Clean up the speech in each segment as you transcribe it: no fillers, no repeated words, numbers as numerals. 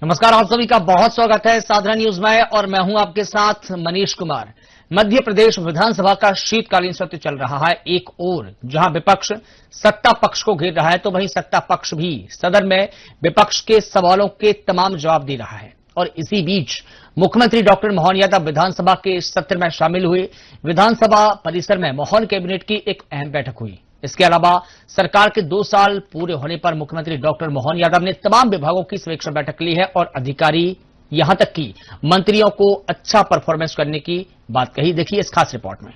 नमस्कार, आप सभी का बहुत स्वागत है साधना न्यूज में और मैं हूं आपके साथ मनीष कुमार। मध्य प्रदेश विधानसभा का शीतकालीन सत्र चल रहा है। एक ओर जहां विपक्ष सत्ता पक्ष को घेर रहा है तो वहीं सत्ता पक्ष भी सदन में विपक्ष के सवालों के तमाम जवाब दे रहा है। और इसी बीच मुख्यमंत्री डॉक्टर मोहन यादव विधानसभा के इस सत्र में शामिल हुए। विधानसभा परिसर में मोहन कैबिनेट की एक अहम बैठक हुई। इसके अलावा सरकार के 2 साल पूरे होने पर मुख्यमंत्री डॉक्टर मोहन यादव ने तमाम विभागों की समीक्षा बैठक ली है और अधिकारी यहां तक कि मंत्रियों को अच्छा परफॉर्मेंस करने की बात कही। देखिए इस खास रिपोर्ट में।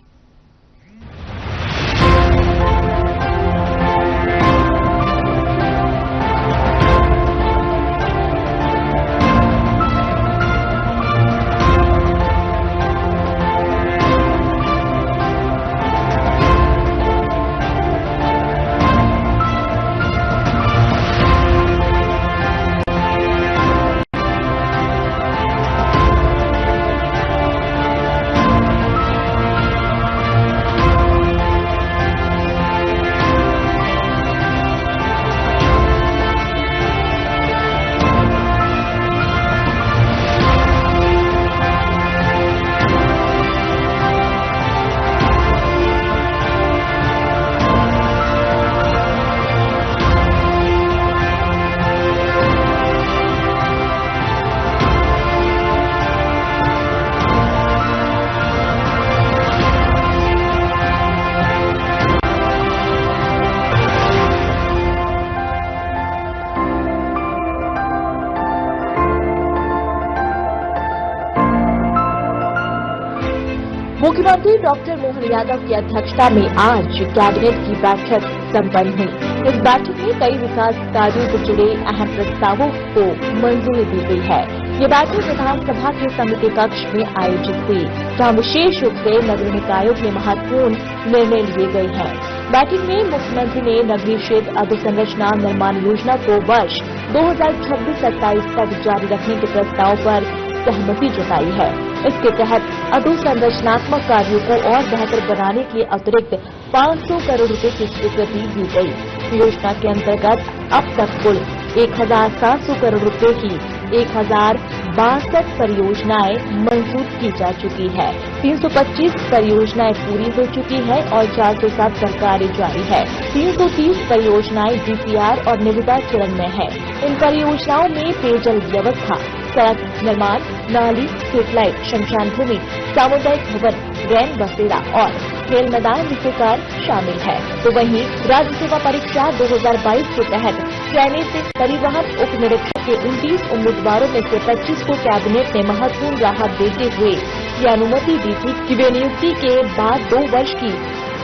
मुख्यमंत्री डॉक्टर मोहन यादव की अध्यक्षता में आज कैबिनेट की बैठक संपन्न हुई। इस बैठक में कई विकास कार्यों से जुड़े अहम प्रस्तावों को मंजूरी दी गई है। ये बैठक विधानसभा के समिति कक्ष में आयोजित हुई, जहां विशेष रूप से नगर निकायों में महत्वपूर्ण निर्णय लिए गए हैं। बैठक में मुख्यमंत्री ने नगरीय क्षेत्र अधोसंरचना निर्माण योजना को वर्ष 2026-27 तक जारी रखने के प्रस्ताव पर सहमति जताई है। इसके तहत अधोसंरचनात्मक कार्यों को और बेहतर बनाने के अतिरिक्त 500 करोड़ रुपए की स्वीकृति दी गई। योजना के अंतर्गत अब तक कुल 1,700 करोड़ रुपए की 1,062 परियोजनाएं मंजूर की जा चुकी है। 325 परियोजनाएं पूरी हो चुकी है और 407 पर कार्य जारी है। 330 परियोजनाएं डीपीआर और निविदा चरण में है। इन परियोजनाओं में पेयजल व्यवस्था, सड़क निर्माण, नाली, स्ट्रीट लाइट, शमशान भूमि, सामुदायिक भवन, रैन बसेरा और खेल मैदान जैसे कार्य शामिल है। तो वहीं राज्य सेवा परीक्षा 2022 के तहत चयनित परिवहन उप निरीक्षक के 29 उम्मीदवारों में से 25 को कैबिनेट ने महत्वपूर्ण राहत देते हुए ये अनुमति दी थी कि वे नियुक्ति के बाद 2 वर्ष की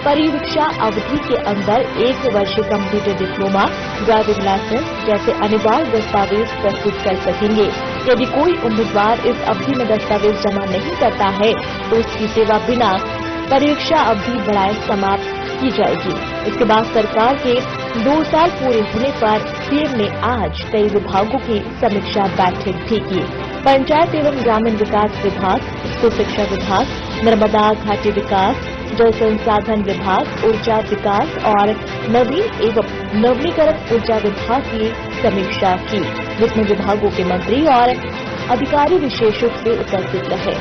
परिवीक्षा अवधि के अंदर 1 वर्ष कंप्यूटर डिप्लोमा, ड्राइविंग लाइसेंस जैसे अनिवार्य दस्तावेज प्रस्तुत कर सकेंगे। यदि कोई उम्मीदवार इस अवधि में दस्तावेज जमा नहीं करता है तो उसकी सेवा बिना परीक्षा अवधि बढ़ाए समाप्त की जाएगी। इसके बाद सरकार के 2 साल पूरे होने पर सीएम ने आज कई विभागों की समीक्षा बैठक भी की। पंचायत एवं ग्रामीण विकास विभाग, स्कूल शिक्षा विभाग, नर्मदा घाटी विकास, जल संसाधन विभाग, ऊर्जा विकास और नवीन एवं नवीनीकरण ऊर्जा विभाग की समीक्षा की, जिसमें विभागों के मंत्री और अधिकारी विशेष रूप से उपस्थित रहे।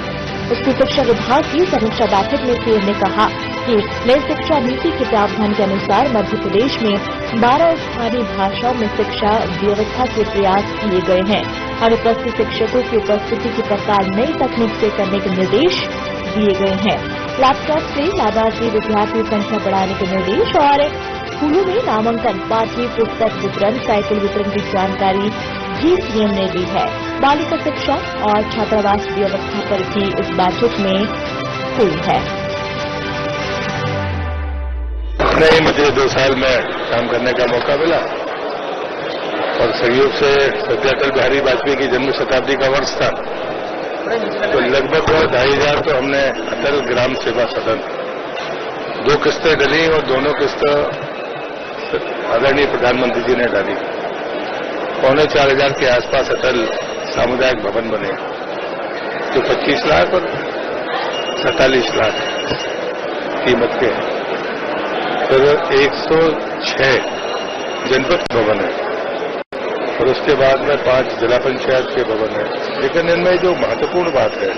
स्कूल शिक्षा विभाग की समीक्षा बैठक में सीएम ने कहा कि नई शिक्षा नीति के प्रावधान के अनुसार मध्य प्रदेश में 12 स्थानीय भाषाओं में शिक्षा व्यवस्था के प्रयास किए गए हैं। अनुपस्थित शिक्षकों की उपस्थिति की पड़ताल नई तकनीक से करने के निर्देश दिए गए हैं। लैपटॉप से लाभार्थी विद्यार्थी संख्या बढ़ाने के निर्देश और स्कूलों में नामांकन, पाठ्य पुस्तक वितरण, साइकिल वितरण की जानकारी भी सीएम ने दी है। बालिका शिक्षा और छात्रावास व्यवस्था पर भी इस बैठक में हुई है। नहीं, मुझे 2 साल में काम करने का मौका मिला और सहयोग से सत्य अटल बिहारी वाजपेयी की जन्म शताब्दी का वर्ष था, तो लगभग 2,500 तो हमने अटल ग्राम सेवा सदन 2 किस्तें डली और दोनों किस्त आदरणीय प्रधानमंत्री जी ने डाली। 4,500 के आसपास अटल सामुदायिक भवन बने, जो 25 लाख और 47 लाख कीमत के हैं। फिर 106 जनपद भवन है, और उसके बाद में 5 जिला पंचायत के भवन है। लेकिन इनमें जो महत्वपूर्ण बात है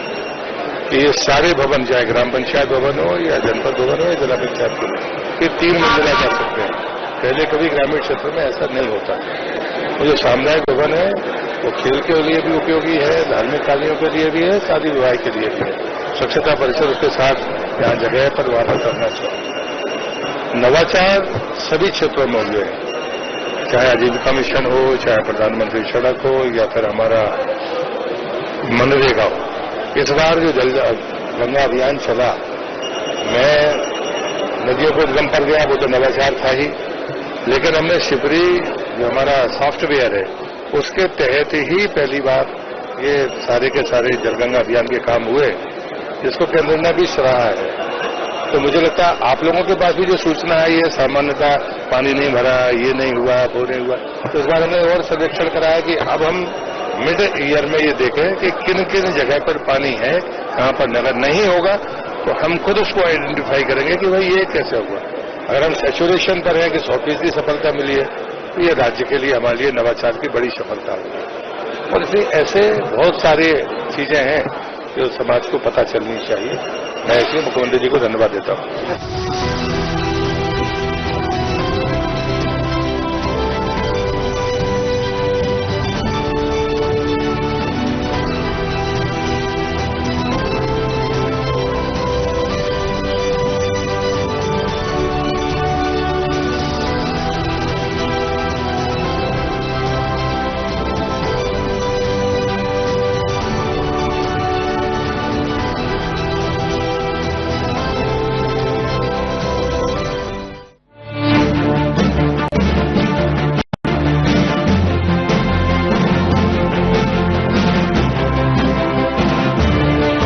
कि ये सारे भवन, चाहे ग्राम पंचायत भवन हो या जनपद भवन हो या जिला पंचायत भवन, ये 3 मंजिला कर सकते हैं। पहले कभी ग्रामीण क्षेत्र में ऐसा नहीं होता। वो जो सामुदायिक भवन है वो खेल के लिए भी उपयोगी है, धार्मिक कार्यों के लिए भी है, शादी विवाह के लिए भी है। स्वच्छता परिसर उसके साथ जहाँ जगह पर वहां करना चाहिए। नवाचार सभी क्षेत्रों में हुए हैं, चाहे आजीविका मिशन हो, चाहे प्रधानमंत्री सड़क हो या फिर हमारा मनरेगा हो। इस बार जो जल गंगा अभियान चला, मैं नदियों को उद्गम पर गया, वो तो नवाचार था ही, लेकिन हमने शिवरी जो हमारा सॉफ्टवेयर है उसके तहत ही पहली बार ये सारे के सारे जलगंगा अभियान के काम हुए, जिसको केंद्र ने भी सराहा है। तो मुझे लगता है आप लोगों के पास भी जो सूचना है, ये सामान्यतः पानी नहीं भरा, ये नहीं हुआ, वो नहीं हुआ, तो इस बार हमने और सर्वेक्षण कराया कि अब हम मिड ईयर में ये देखें कि किन किन जगह पर पानी है, कहां पर नगर नहीं होगा, तो हम खुद उसको आइडेंटिफाई करेंगे कि भाई ये कैसे हुआ। अगर हम सैचुरेशन पर हैं कि 100% सफलता मिली है, तो ये राज्य के लिए, हमारे लिए नवाचार की बड़ी सफलता होगी। और इसलिए ऐसे बहुत सारी चीजें हैं जो समाज को पता चलनी चाहिए। मैं इसलिए मुख्यमंत्री जी को धन्यवाद देता हूं।